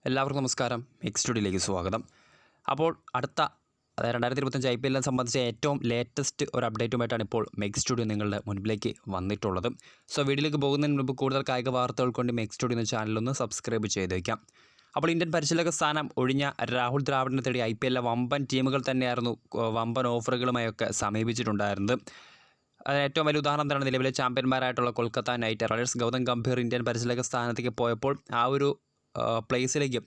എല്ലാവർക്കും നമസ്കാരം. മിക്സ് സ്റ്റുഡിയോയിലേക്ക് സ്വാഗതം. അപ്പോൾ അടുത്ത 2025 IPL സംബന്ധിച്ച ഏറ്റവും ലേറ്റസ്റ്റ് ഒരു അപ്ഡേറ്റുമായിട്ടാണ് ഇപ്പോൾ മിക്സ് സ്റ്റുഡിയോ നിങ്ങളുടെ മുൻപിലേക്ക് വന്നിട്ടുള്ളത്. സോ വീഡിയോയിലേക്ക് പോകുന്നതിന് മുമ്പ് കൂടുതൽ കായിക വാർത്തകൾ കൊണ്ട് മിക്സ് സ്റ്റുഡിയോ എന്ന ചാനലൊന്ന് സബ്സ്ക്രൈബ് ചെയ്ത് വയ്ക്കാം. അപ്പോൾ ഇന്ത്യൻ പരിശീലക സ്ഥാനം ഒഴിഞ്ഞ രാഹുൽ ദ്രാവിഡിനെ തേടി IPL വമ്പൻ ടീമുകൾ തന്നെയായിരുന്നു വമ്പൻ ഓഫറുകളുമായൊക്കെ സമീപിച്ചിട്ടുണ്ടായിരുന്നത്. അതിന് ഏറ്റവും വലിയ ഉദാഹരണം തന്നെ നിലവിലെ ചാമ്പ്യന്മാരായിട്ടുള്ള Kolkata Knight Riders. Gautam Gambhir Indian പരിശീലക സ്ഥാനത്തേക്ക് പോയപ്പോൾ ആ ഒരു പ്ലേസിലേക്ക്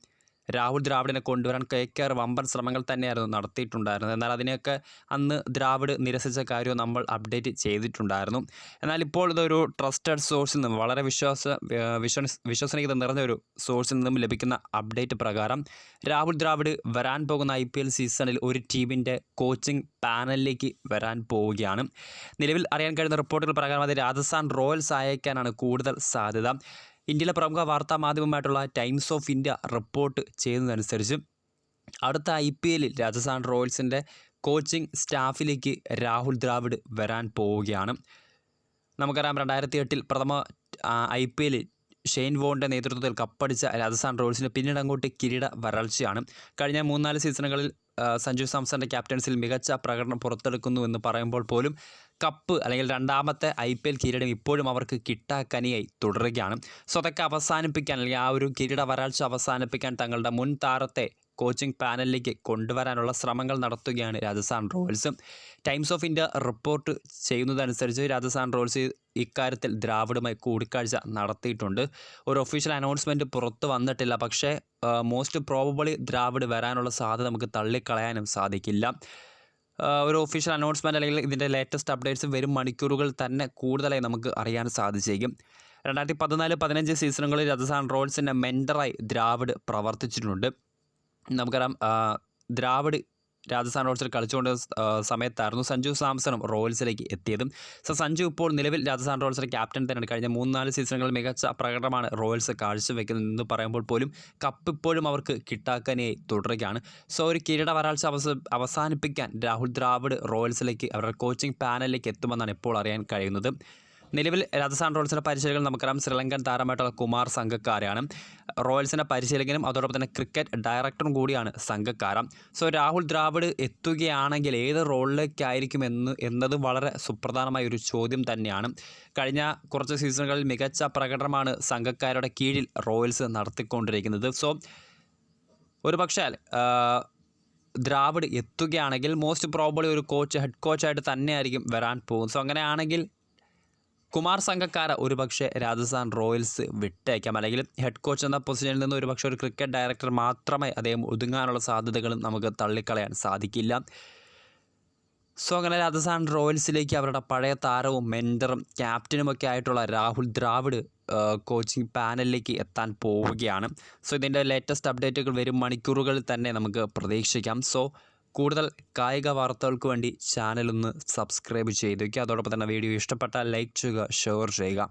രാഹുൽ ദ്രാവിഡിനെ കൊണ്ടുവരാൻ KKR വമ്പൻ ശ്രമങ്ങൾ തന്നെയായിരുന്നു നടത്തിയിട്ടുണ്ടായിരുന്നത്. എന്നാൽ അതിനെയൊക്കെ അന്ന് ദ്രാവിഡ് നിരസിച്ച കാര്യം നമ്മൾ അപ്ഡേറ്റ് ചെയ്തിട്ടുണ്ടായിരുന്നു. എന്നാൽ ഇപ്പോൾ ഇതൊരു ട്രസ്റ്റഡ് സോഴ്സിൽ നിന്നും വളരെ വിശ്വസനീയത നിറഞ്ഞ ഒരു സോഴ്സിൽ നിന്നും ലഭിക്കുന്ന അപ്ഡേറ്റ് പ്രകാരം രാഹുൽ ദ്രാവിഡ് വരാൻ പോകുന്ന IPL സീസണിൽ ഒരു ടീമിൻ്റെ കോച്ചിങ് പാനലിലേക്ക് വരാൻ പോവുകയാണ്. നിലവിൽ അറിയാൻ കഴിയുന്ന റിപ്പോർട്ടുകൾ പ്രകാരം അത് രാജസ്ഥാൻ റോയൽസ് അയക്കാനാണ് കൂടുതൽ സാധ്യത. ഇന്ത്യയിലെ പ്രമുഖ വാർത്താ മാധ്യമമായിട്ടുള്ള ടൈംസ് ഓഫ് ഇന്ത്യ റിപ്പോർട്ട് ചെയ്യുന്നതനുസരിച്ച് അടുത്ത IPL രാജസ്ഥാൻ റോയൽസിൻ്റെ കോച്ചിങ് സ്റ്റാഫിലേക്ക് രാഹുൽ ദ്രാവിഡ് വരാൻ പോവുകയാണ്. നമുക്കറിയാം 2008 പ്രഥമ IPL ഷെയ്ൻ വോണിൻ്റെ നേതൃത്വത്തിൽ കപ്പടിച്ച രാജസ്ഥാൻ റോയൽസിന് പിന്നീട് അങ്ങോട്ട് കിരീട വരൾച്ചയാണ്. കഴിഞ്ഞ 3-4 സീസണുകളിൽ സഞ്ജു സാംസന്റെ ക്യാപ്റ്റൻസിൽ മികച്ച പ്രകടനം പുറത്തെടുക്കുന്നു എന്ന് പറയുമ്പോൾ പോലും കപ്പ് അല്ലെങ്കിൽ രണ്ടാമത്തെ IPL കിരീടം ഇപ്പോഴും അവർക്ക് കിട്ടാക്കനിയായി തുടരുകയാണ്. സോ അതൊക്കെ അവസാനിപ്പിക്കാൻ അല്ലെങ്കിൽ ആ ഒരു കിരീട വരൾച്ച അവസാനിപ്പിക്കാൻ തങ്ങളുടെ മുൻ താരത്തെ കോച്ചിങ് പാനലിലേക്ക് കൊണ്ടുവരാനുള്ള ശ്രമങ്ങൾ നടത്തുകയാണ് Rajasthan Royals. Times of India report ചെയ്യുന്നതനുസരിച്ച് രാജസ്ഥാൻ റോയൽസ് ഇക്കാര്യത്തിൽ ദ്രാവിഡുമായി കൂടിക്കാഴ്ച നടത്തിയിട്ടുണ്ട്. ഒരു ഒഫീഷ്യൽ അനൗൺസ്മെൻറ്റ് പുറത്ത് വന്നിട്ടില്ല. പക്ഷേ മോസ്റ്റ് പ്രോബബിളി ദ്രാവിഡ് വരാനുള്ള സാധ്യത നമുക്ക് തള്ളിക്കളയാനും സാധിക്കില്ല. ഒരു ഒഫീഷ്യൽ അനൗൺസ്മെൻറ്റ് അല്ലെങ്കിൽ ഇതിൻ്റെ ലേറ്റസ്റ്റ് അപ്ഡേറ്റ്സ് വരും മണിക്കൂറുകൾ തന്നെ കൂടുതലായി നമുക്ക് അറിയാൻ സാധിച്ചേക്കും. 2014-15 സീസണുകളിൽ രാജസ്ഥാൻ റോയൽസിൻ്റെ മെൻറ്ററായി ദ്രാവിഡ് പ്രവർത്തിച്ചിട്ടുണ്ട്. നമുക്കറിയാം ദ്രാവിഡ് രാജസ്ഥാൻ റോയൽസിൽ കളിച്ചുകൊണ്ട് സമയത്തായിരുന്നു സഞ്ജു സാംസണും റോയൽസിലേക്ക് എത്തിയതും. സോ സഞ്ജു ഇപ്പോൾ നിലവിൽ രാജസ്ഥാൻ റോയൽസിൻ്റെ ക്യാപ്റ്റൻ തന്നെയാണ്. കഴിഞ്ഞ 3-4 സീസണുകളിൽ മികച്ച പ്രകടനമാണ് റോയൽസ് കാഴ്ചവെക്കുന്നതെന്ന് പറയുമ്പോൾ പോലും കപ്പ് ഇപ്പോഴും അവർക്ക് കിട്ടാക്കാനായി തുടരുകയാണ്. സോ ഒരു കിരീട വരൾച്ച അവസാനിപ്പിക്കാൻ രാഹുൽ ദ്രാവിഡ് റോയൽസിലേക്ക് അവരുടെ കോച്ചിങ് പാനലിലേക്ക് എത്തുമെന്നാണ് ഇപ്പോൾ അറിയാൻ കഴിയുന്നത്. നിലവിൽ രാജസ്ഥാൻ റോയൽസിൻ്റെ പരിശീലകൻ നമുക്കറിയാം ശ്രീലങ്കൻ താരമായിട്ടുള്ള കുമാർ സംഗക്കാരയാണ്. റോയൽസിൻ്റെ പരിശീലകനും അതോടൊപ്പം തന്നെ ക്രിക്കറ്റ് ഡയറക്ടറും കൂടിയാണ് സംഗക്കാര. സോ രാഹുൽ ദ്രാവിഡ് എത്തുകയാണെങ്കിൽ ഏത് റോളിലേക്കായിരിക്കും എന്നത് വളരെ സുപ്രധാനമായ ഒരു ചോദ്യം തന്നെയാണ്. കഴിഞ്ഞ കുറച്ച് സീസണുകളിൽ മികച്ച പ്രകടനമാണ് സംഗക്കാരുടെ കീഴിൽ റോയൽസ് നടത്തിക്കൊണ്ടിരിക്കുന്നത്. സോ ഒരുപക്ഷേ ദ്രാവിഡ് എത്തുകയാണെങ്കിൽ മോസ്റ്റ് പ്രോബബ്ലി ഒരു ഹെഡ് കോച്ചായിട്ട് തന്നെയായിരിക്കും വരാൻ പോകുന്നത്. സോ അങ്ങനെയാണെങ്കിൽ കുമാർ സംഗക്കാര ഒരുപക്ഷെ രാജസ്ഥാൻ റോയൽസ് വിട്ടേക്കാം. അല്ലെങ്കിൽ ഹെഡ് കോച്ച് എന്ന പൊസിഷനിൽ നിന്ന് ഒരുപക്ഷെ ഒരു ക്രിക്കറ്റ് ഡയറക്ടർ മാത്രമേ അദ്ദേഹം ഒതുങ്ങാനുള്ള സാധ്യതകളും നമുക്ക് തള്ളിക്കളയാൻ സാധിക്കില്ല. സോ അങ്ങനെ രാജസ്ഥാൻ റോയൽസിലേക്ക് അവരുടെ പഴയ താരവും മെൻറ്ററും ക്യാപ്റ്റനുമൊക്കെ ആയിട്ടുള്ള രാഹുൽ ദ്രാവിഡ് കോച്ചിങ് പാനലിലേക്ക് എത്താൻ പോവുകയാണ്. സോ ഇതിൻ്റെ ലേറ്റസ്റ്റ് അപ്ഡേറ്റുകൾ വരും മണിക്കൂറുകളിൽ തന്നെ നമുക്ക് പ്രതീക്ഷിക്കാം. സോ കൂടുതൽ കായിക വാർത്തകൾക്ക് വേണ്ടി ചാനലൊന്ന് സബ്സ്ക്രൈബ് ചെയ്ത് വയ്ക്കുക. അതോടൊപ്പം തന്നെ വീഡിയോ ഇഷ്ടപ്പെട്ടാൽ ലൈക്ക് ചെയ്യുക, ഷെയർ ചെയ്യുക.